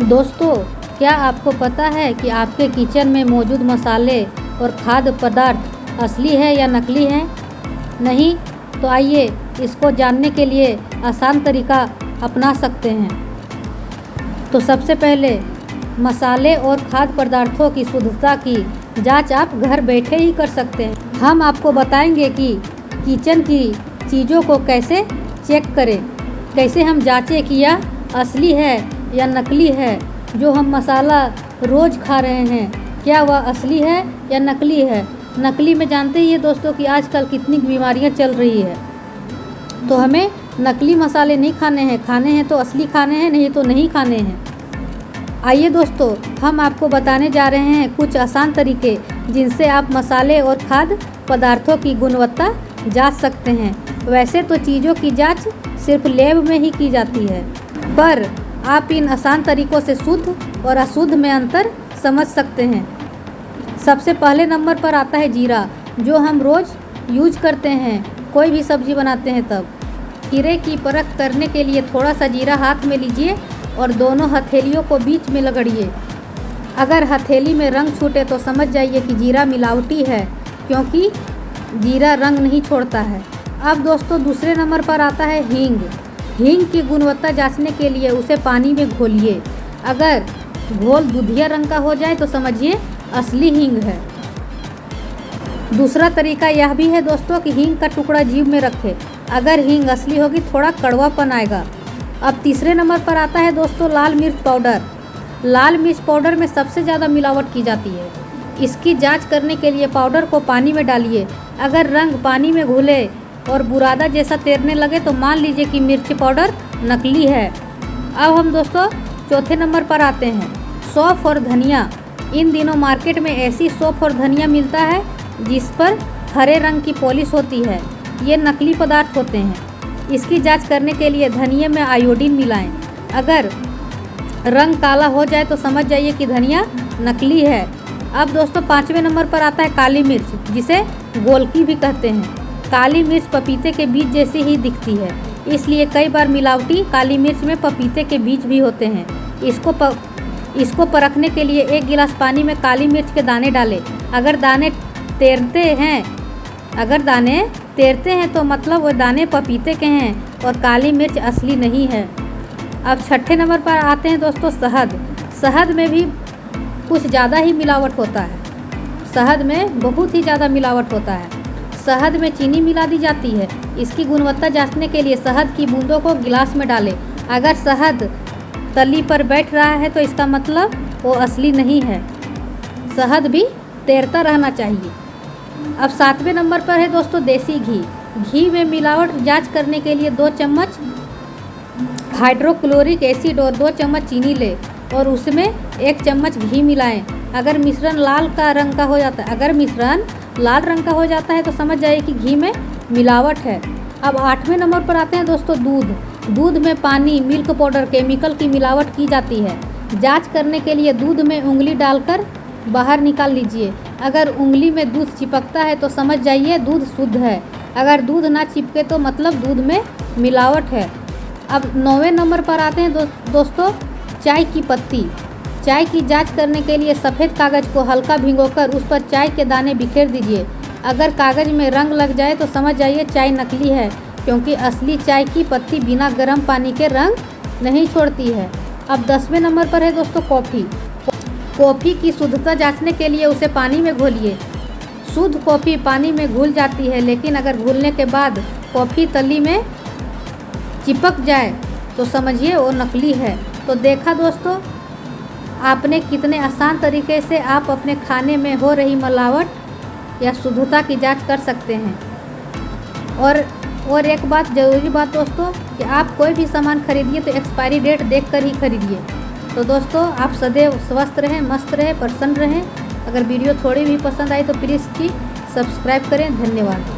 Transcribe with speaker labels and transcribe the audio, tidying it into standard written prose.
Speaker 1: दोस्तों, क्या आपको पता है कि आपके किचन में मौजूद मसाले और खाद्य पदार्थ असली है या नकली हैं? नहीं? तो आइए इसको जानने के लिए आसान तरीका अपना सकते हैं। तो सबसे पहले मसाले और खाद्य पदार्थों की शुद्धता की जांच आप घर बैठे ही कर सकते हैं। हम आपको बताएंगे कि किचन की चीज़ों को कैसे चेक करें, कैसे हम जांचें कि यह असली है या नकली है। जो हम मसाला रोज़ खा रहे हैं, क्या वह असली है या नकली है? नकली में जानते ही है दोस्तों कि आजकल कितनी बीमारियां चल रही है। तो हमें नकली मसाले नहीं खाने हैं तो असली खाने हैं, नहीं तो नहीं खाने हैं। आइए दोस्तों, हम आपको बताने जा रहे हैं कुछ आसान तरीके जिनसे आप मसाले और खाद्य पदार्थों की गुणवत्ता जांच सकते हैं। वैसे तो चीज़ों की जांच सिर्फ लैब में ही की जाती है, पर आप इन आसान तरीकों से शुद्ध और अशुद्ध में अंतर समझ सकते हैं। सबसे पहले नंबर पर आता है जीरा, जो हम रोज़ यूज करते हैं, कोई भी सब्जी बनाते हैं तब। कीड़े की परख करने के लिए थोड़ा सा जीरा हाथ में लीजिए और दोनों हथेलियों को बीच में रगड़िए। अगर हथेली में रंग छूटे तो समझ जाइए कि जीरा मिलावटी है, क्योंकि जीरा रंग नहीं छोड़ता है। अब दोस्तों दूसरे नंबर पर आता है हींग। हींग की गुणवत्ता जांचने के लिए उसे पानी में घोलिए। अगर घोल दूधिया रंग का हो जाए तो समझिए असली हींग है। दूसरा तरीका यह भी है दोस्तों कि हींग का टुकड़ा जीभ में रखें। अगर हींग असली होगी थोड़ा कड़वापन आएगा। अब तीसरे नंबर पर आता है दोस्तों लाल मिर्च पाउडर। लाल मिर्च पाउडर में सबसे ज़्यादा मिलावट की जाती है। इसकी जांच करने के लिए पाउडर को पानी में डालिए। अगर रंग पानी में घुले और बुरादा जैसा तैरने लगे तो मान लीजिए कि मिर्च पाउडर नकली है। अब हम दोस्तों चौथे नंबर पर आते हैं सौंफ और धनिया। इन दिनों मार्केट में ऐसी सौंफ और धनिया मिलता है जिस पर हरे रंग की पॉलिश होती है। ये नकली पदार्थ होते हैं। इसकी जांच करने के लिए धनिया में आयोडीन मिलाएं। अगर रंग काला हो जाए तो समझ जाइए कि धनिया नकली है। अब दोस्तों पाँचवें नंबर पर आता है काली मिर्च, जिसे गोलकी भी कहते हैं। काली मिर्च पपीते के बीज जैसी ही दिखती है, इसलिए कई बार मिलावटी काली मिर्च में पपीते के बीज भी होते हैं। इसको परखने के लिए 1 गिलास पानी में काली मिर्च के दाने डालें। अगर दाने तैरते हैं तो मतलब वो दाने पपीते के हैं और काली मिर्च असली नहीं है। अब छठे नंबर पर आते हैं दोस्तों शहद। शहद में भी कुछ ज़्यादा ही मिलावट होता है। शहद में बहुत ही ज़्यादा मिलावट होता है। शहद में चीनी मिला दी जाती है। इसकी गुणवत्ता जांचने के लिए शहद की बूंदों को गिलास में डालें। अगर शहद तली पर बैठ रहा है तो इसका मतलब वो असली नहीं है। शहद भी तैरता रहना चाहिए। अब 7वें नंबर पर है दोस्तों देसी घी। घी में मिलावट जांच करने के लिए 2 चम्मच हाइड्रोक्लोरिक एसिड और 2 चम्मच चीनी लें और उसमें 1 चम्मच घी मिलाएं। अगर मिश्रण लाल रंग का हो जाता है तो समझ जाइए कि घी में मिलावट है। अब 8वें नंबर पर आते हैं दोस्तों दूध। दूध में पानी, मिल्क पाउडर, केमिकल की मिलावट की जाती है। जांच करने के लिए दूध में उंगली डालकर बाहर निकाल लीजिए। अगर उंगली में दूध चिपकता है तो समझ जाइए दूध शुद्ध है। अगर दूध ना चिपके तो मतलब दूध में मिलावट है। अब 9वें नंबर पर आते हैं दोस्तों चाय की पत्ती। चाय की जांच करने के लिए सफ़ेद कागज़ को हल्का भिगोकर उस पर चाय के दाने बिखेर दीजिए। अगर कागज़ में रंग लग जाए तो समझ जाइए चाय नकली है, क्योंकि असली चाय की पत्ती बिना गर्म पानी के रंग नहीं छोड़ती है। अब 10वें नंबर पर है दोस्तों कॉफ़ी। कॉफ़ी की शुद्धता जांचने के लिए उसे पानी में घोलिए। शुद्ध कॉफ़ी पानी में घुल जाती है, लेकिन अगर घुलने के बाद कॉफ़ी तली में चिपक जाए तो समझिए वो नकली है। तो देखा दोस्तों आपने कितने आसान तरीके से आप अपने खाने में हो रही मिलावट या शुद्धता की जांच कर सकते हैं। और एक बात ज़रूरी बात दोस्तों कि आप कोई भी सामान खरीदिए तो एक्सपायरी डेट देखकर ही खरीदिए। तो दोस्तों आप सदैव स्वस्थ रहें, मस्त रहें, प्रसन्न रहें। अगर वीडियो थोड़ी भी पसंद आई तो प्लीज़ सब्सक्राइब करें। धन्यवाद।